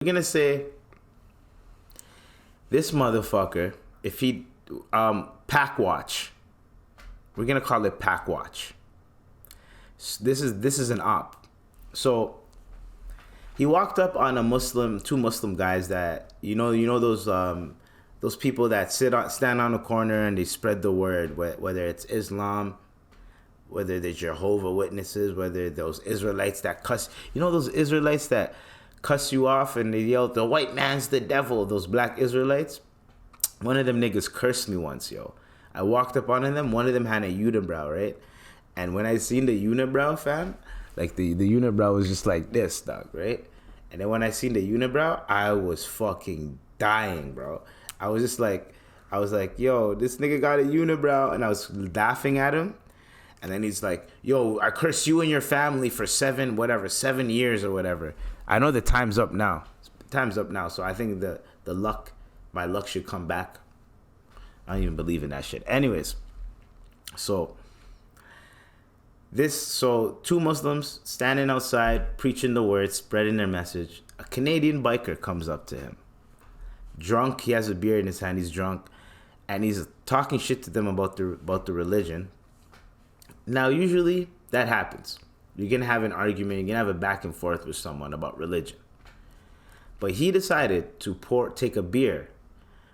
We're gonna say this motherfucker, if he pack watch, we're gonna call it pack watch. This is an op. So he walked up on two Muslim guys that you know those people that stand on a corner and they spread the word, whether it's Islam, whether they're Jehovah Witnesses, whether those Israelites that cuss, those Israelites that cuss you off and they yell, "The white man's the devil," those black Israelites. One of them niggas cursed me once, yo. I walked up on them, one of them had a unibrow, right? And when I seen the unibrow, fam, like the unibrow was just like this, dog, right? And then when I seen the unibrow, I was fucking dying, bro. I was like, yo, this nigga got a unibrow, and I was laughing at him. And then he's like, yo, I curse you and your family for 7 years or whatever. I know the time's up now. So I think my luck should come back. I don't even believe in that shit. Anyways, so two Muslims standing outside, preaching the word, spreading their message. A Canadian biker comes up to him. Drunk, he has a beer in his hand, he's drunk. And he's talking shit to them about the religion. Now, usually that happens. You're going to have an argument. You're going to have a back and forth with someone about religion. But he decided to take a beer,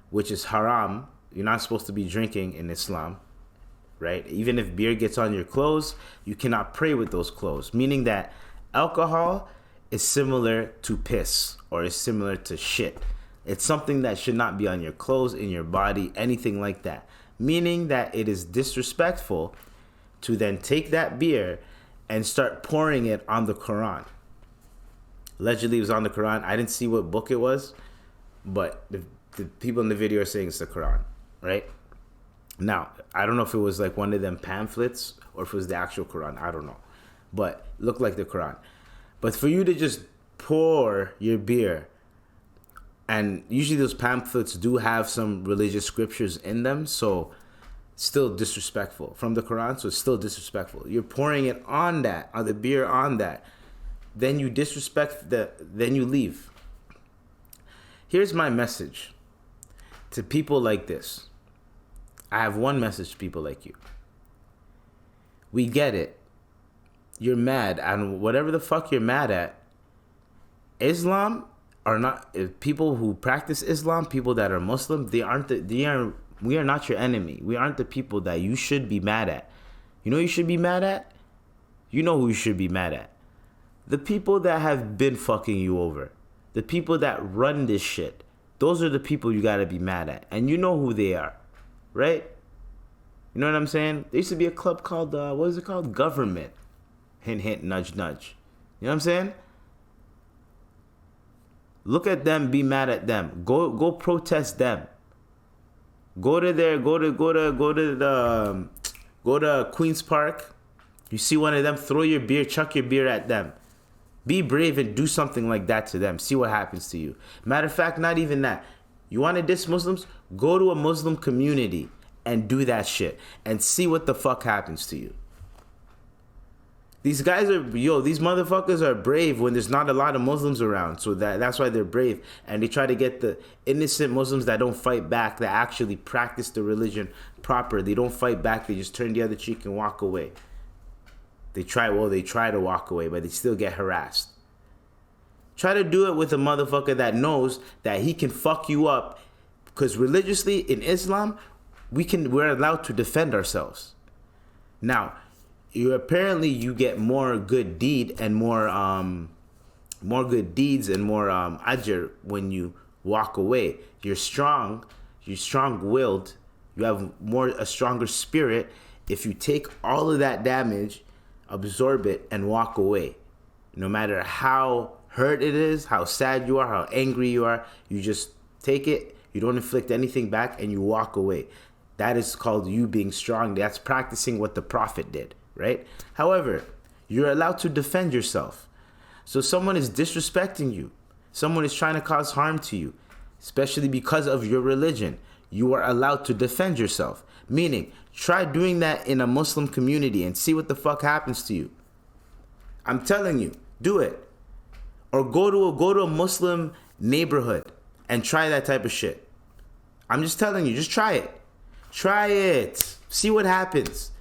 which is haram. You're not supposed to be drinking in Islam, right? Even if beer gets on your clothes, you cannot pray with those clothes. Meaning that alcohol is similar to piss or is similar to shit. It's something that should not be on your clothes, in your body, anything like that. Meaning that it is disrespectful to then take that beer and start pouring it on the Quran. Allegedly, it was on the Quran. I didn't see what book it was, but the people in the video are saying it's the Quran, right? Now, I don't know if it was like one of them pamphlets or if it was the actual Quran. I don't know. But it looked like the Quran. But for you to just pour your beer, and usually those pamphlets do have some religious scriptures in them, so still disrespectful from the Quran, so it's still disrespectful. You're pouring it on the beer on that. Then you disrespect then you leave. Here's my message to people like this. I have one message to people like you. We get it. You're mad, and whatever the fuck you're mad at, Islam are not people who practice Islam, people that are Muslim, we are not your enemy. We aren't the people that you should be mad at. You know who you should be mad at? You know who you should be mad at. The people that have been fucking you over. The people that run this shit. Those are the people you gotta be mad at. And you know who they are. Right? You know what I'm saying? There used to be a club called, what is it called? Government. Hint, hint, nudge, nudge. You know what I'm saying? Look at them, be mad at them. Go protest them. Go to Queen's Park. You see one of them, chuck your beer at them. Be brave and do something like that to them. See what happens to you. Matter of fact, not even that. You want to diss Muslims? Go to a Muslim community and do that shit and see what the fuck happens to you. These motherfuckers are brave when there's not a lot of Muslims around. So that's why they're brave. And they try to get the innocent Muslims that don't fight back, that actually practice the religion proper. They don't fight back. They just turn the other cheek and walk away. They try to walk away, but they still get harassed. Try to do it with a motherfucker that knows that he can fuck you up. Because religiously, in Islam, we're allowed to defend ourselves. Now, you get more good deed and more good deeds and more ajr when you walk away. You're strong-willed, you have a stronger spirit if you take all of that damage, absorb it, and walk away. No matter how hurt it is, how sad you are, how angry you are, you just take it, you don't inflict anything back, and you walk away. That is called you being strong. That's practicing what the Prophet did. Right? However, you're allowed to defend yourself. So someone is disrespecting you. Someone is trying to cause harm to you, especially because of your religion. You are allowed to defend yourself. Meaning, try doing that in a Muslim community and see what the fuck happens to you. I'm telling you, do it. Or go to a Muslim neighborhood and try that type of shit. I'm just telling you, just try it. Try it. See what happens.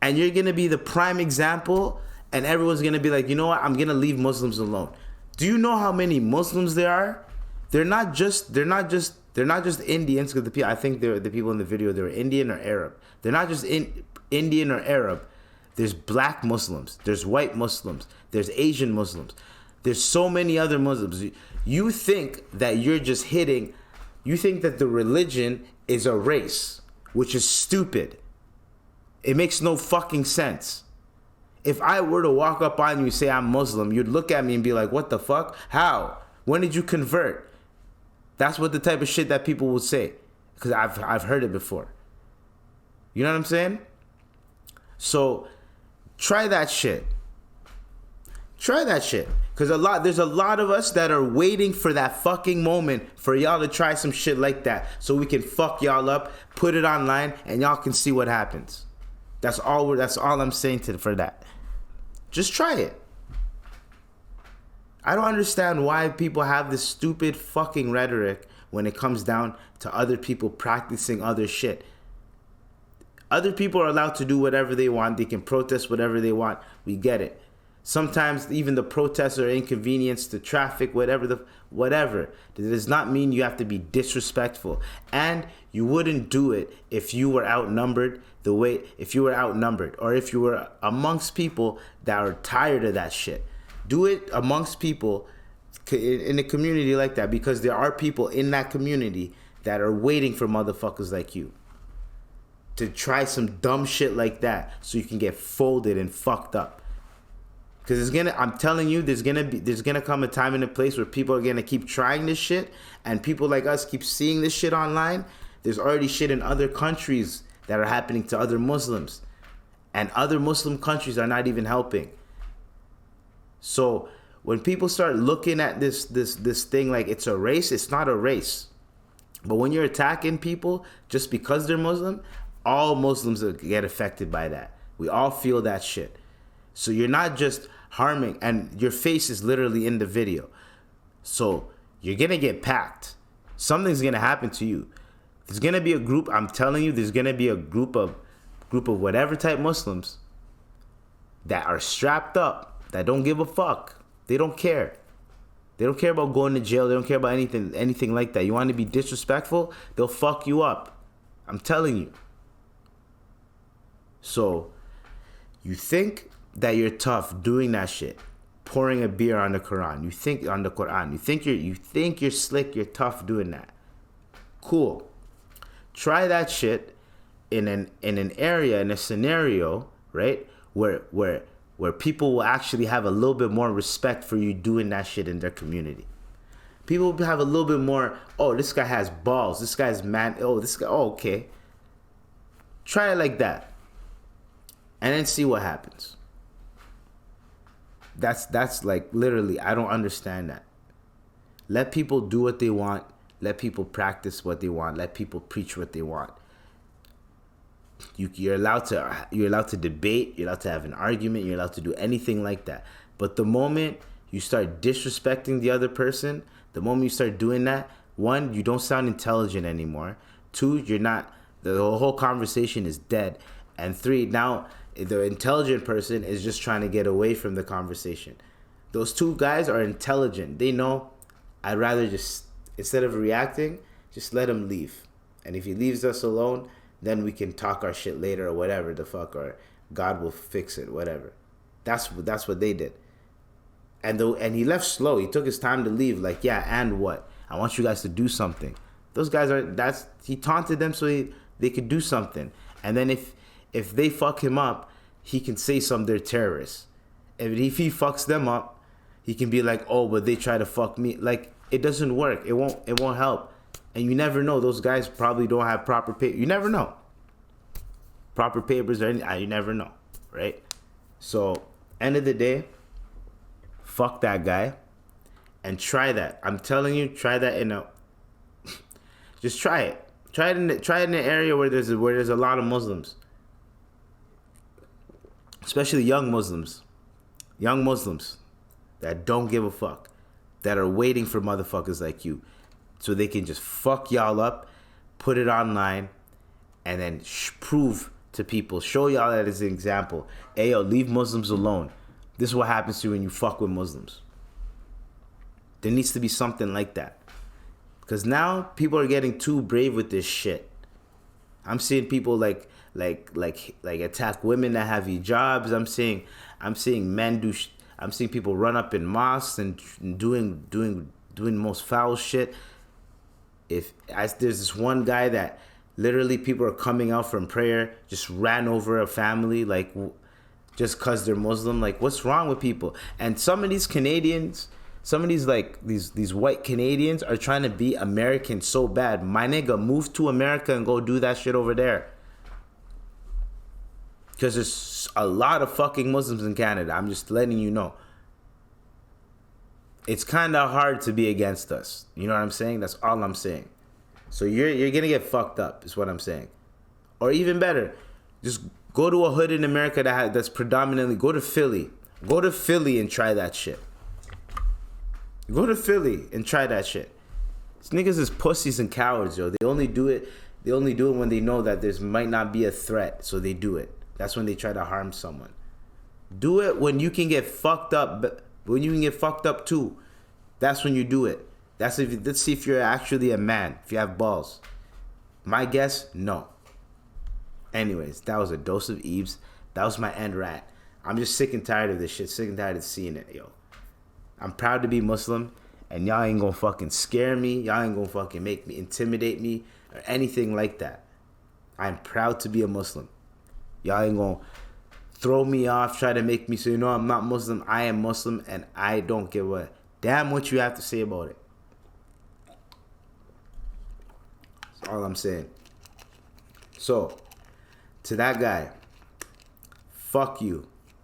And you're going to be the prime example, and everyone's going to be like, you know what? I'm going to leave Muslims alone. Do you know how many Muslims there are? They're not just Indians, because I think the people in the video, they were Indian or Arab. They're not just Indian or Arab. There's black Muslims. There's white Muslims. There's Asian Muslims. There's so many other Muslims. You think that you're just hitting, you think that the religion is a race, which is stupid. It makes no fucking sense. If I were to walk up on you and say I'm Muslim, you'd look at me and be like, what the fuck? How? When did you convert? That's what the type of shit that people will say. Because I've heard it before. You know what I'm saying? So try that shit. Try that shit. Because there's a lot of us that are waiting for that fucking moment for y'all to try some shit like that. So we can fuck y'all up, put it online, and y'all can see what happens. That's all I'm saying for that. Just try it. I don't understand why people have this stupid fucking rhetoric when it comes down to other people practicing other shit. Other people are allowed to do whatever they want. They can protest whatever they want. We get it. Sometimes even the protests are inconvenience to traffic, whatever. It does not mean you have to be disrespectful. And you wouldn't do it if you were outnumbered or if you were amongst people that are tired of that shit. Do it amongst people in a community like that, because there are people in that community that are waiting for motherfuckers like you to try some dumb shit like that so you can get folded and fucked up. Because I'm telling you, there's gonna come a time and a place where people are gonna keep trying this shit, and people like us keep seeing this shit online. There's already shit in other countries that are happening to other Muslims, and other Muslim countries are not even helping. So when people start looking at this thing like it's a race, it's not a race. But when you're attacking people just because they're Muslim, all Muslims get affected by that. We all feel that shit. So you're not just harming, and your face is literally in the video. So you're gonna get packed. Something's gonna happen to you. There's gonna be a group, I'm telling you, there's gonna be a group of whatever type Muslims that are strapped up, that don't give a fuck. They don't care. They don't care about going to jail. They don't care about anything like that. You want to be disrespectful, they'll fuck you up. I'm telling you. So you think that you're tough doing that shit, pouring a beer on the Quran. You think you're slick, you're tough doing that. Cool. Try that shit in an area, in a scenario, right, where people will actually have a little bit more respect for you doing that shit in their community. People will have a little bit more, oh, this guy has balls, this guy's man, oh, this guy, oh, okay. Try it like that. And then see what happens. That's like literally, I don't understand that. Let people do what they want. Let people practice what they want. Let people preach what they want. You're allowed to debate. You're allowed to have an argument. You're allowed to do anything like that. But the moment you start disrespecting the other person, the moment you start doing that, one, you don't sound intelligent anymore. Two, the whole conversation is dead. And three, now the intelligent person is just trying to get away from the conversation. Those two guys are intelligent. They know, I'd rather just, instead of reacting, just let him leave. And if he leaves us alone, then we can talk our shit later or whatever the fuck, or God will fix it, whatever. That's what they did. And he left slow. He took his time to leave. Like, yeah, and what? I want you guys to do something. Those guys he taunted them so they could do something. And then if they fuck him up, he can say they're terrorists. If he fucks them up, he can be like, oh, but they try to fuck me. Like, it doesn't work. It won't help. And you never know. Those guys probably don't have proper paper. You never know. Proper papers or anything. You never know, right? So, end of the day, fuck that guy and try that. I'm telling you, try that just try it. Try it in an area where there's a lot of Muslims. Especially young Muslims that don't give a fuck, that are waiting for motherfuckers like you so they can just fuck y'all up, put it online, and then prove to people, show y'all that as an example. Hey, yo, leave Muslims alone. This is what happens to you when you fuck with Muslims. There needs to be something like that. Because now people are getting too brave with this shit. I'm seeing people like attack women that have hijabs. I'm seeing men do. I'm seeing people run up in mosques and doing most foul shit. There's this one guy that literally people are coming out from prayer, just ran over a family like just cause they're Muslim. Like, what's wrong with people? And some of these Canadians. Some of these these white Canadians are trying to be American so bad. My nigga, move to America and go do that shit over there. Because there's a lot of fucking Muslims in Canada. I'm just letting you know. It's kind of hard to be against us. You know what I'm saying? That's all I'm saying. So you're gonna get fucked up, is what I'm saying. Or even better, just go to a hood in America that's predominantly, go to Philly. Go to Philly and try that shit. Go to Philly and try that shit. These niggas is pussies and cowards, yo. They only do it when they know that there might not be a threat, so they do it. That's when they try to harm someone. Do it when you can get fucked up. When you can get fucked up too. That's when you do it. Let's see if you're actually a man. If you have balls. My guess, no. Anyways, that was a dose of Eves. That was my end rant. I'm just sick and tired of this shit. Sick and tired of seeing it, yo. I'm proud to be Muslim, and y'all ain't gonna fucking scare me. Y'all ain't gonna fucking make me, intimidate me, or anything like that. I'm proud to be a Muslim. Y'all ain't gonna throw me off, try to make me say, you know, I'm not Muslim. I am Muslim, and I don't give a damn what you have to say about it. That's all I'm saying. So, to that guy, fuck you.